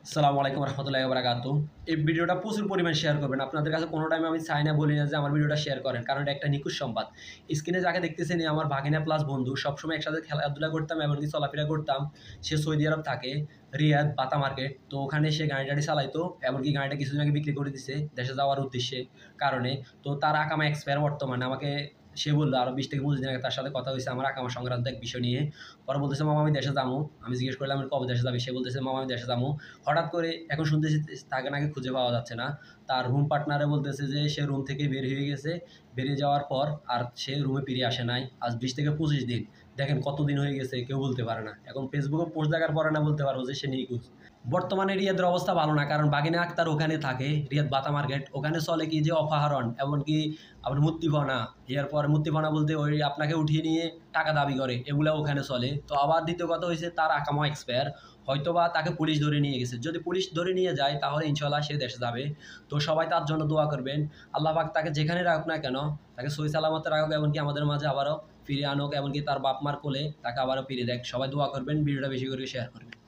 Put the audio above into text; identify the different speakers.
Speaker 1: আসসালামু আলাইকুম রহমতুল্লাহি ওয়া বারাকাতুহু। এই ভিডিওটা প্রচুর পরিমাণ শেয়ার করবেন। আপনাদের কাছে কোনো টাইমে আমি চাই না, বলি না যে আমার ভিডিওটা শেয়ার করেন। কারণ এটা একটা নিখুঁত সংবাদ। স্ক্রিনে যাকে দেখতেছেন এই আমার ভাগিনা প্লাস বন্ধু। সবসময় একসাথে খেলাধুলা করতাম, এমনকি চলাফেরা করতাম। সে সৌদি আরব থাকে, রিয়াদ বাতা মার্কেট। তো ওখানে সে গাড়ি-টাড়ি চালাইতো। এমনকি গাড়িটা কিছুদিন আগে বিক্রি করে দিছে দেশে যাওয়ার উদ্দেশ্যে কারণে। তো তার আকামা এক্সপায়ার বর্তমানে। আমাকে সে বলল আরো ২০ থেকে ২৫ দিন আগে তার সাথে কথা হইছে আমার আকামা সংক্রান্ত এক বিষয় নিয়ে। পরে বলতেছে, "মামা আমি দেশে যামু।" আমি জিজ্ঞেস করলাম, "কবে দেশে যাবি?" সে বলতেছে, "মামা আমি দেশে যামু।" হঠাৎ করে এখন শুনতেছি তাকে নাকি খুঁজে পাওয়া যাচ্ছে না। তার রুম পার্টনারে বলতেছে যে সে রুম থেকে বের হয়ে গেছে। বেরিয়ে যাওয়ার পর আর সে রুমে ফিরে আসে নাই। আজ ২০ থেকে ২৫ দিন। দেখেন কতদিন হয়ে গেছে কেউ বলতে পারে না। এখন ফেসবুকে পোস্ট দেখার পরে না বলতে পারবো যে সে নিখোঁজ। বর্তমানে রিয়াদের অবস্থা ভালো না, কারণ বাগিনা আক্তার ওখানে থাকে, রিয়াদ বাতা মার্কেট। ওখানে চলে কি যে অপহরণ, এমনকি আপনার মুক্তিপণা, এরপর মুক্তিপণা বলতে ওই আপনাকে উঠিয়ে নিয়ে টাকা দাবি করে, এগুলা ওখানে চলে। তো আবার দ্বিতীয় কথা হইছে তার আকামা এক্সপায়ার। হয়তোবা তাকে পুলিশ ধরে নিয়ে গেছে। যদি পুলিশ ধরে নিয়ে যায় তাহলে ইনশাআল্লাহ সে দেশে যাবে। তো সবাই তার জন্য দোয়া করবেন। আল্লাহ পাক তাকে যেখানে রাখুক না কেন, তাকে সহি সালামতে রাখুক, এমনকি আমাদের মাঝে আবারও ফিরিয়ে আনুক, এমনকি তার বাপ মার কোলে তাকে আবারও ফিরিয়ে দেখ। সবাই দোয়া করবেন, ভিডিওটা বেশি করে শেয়ার করবেন।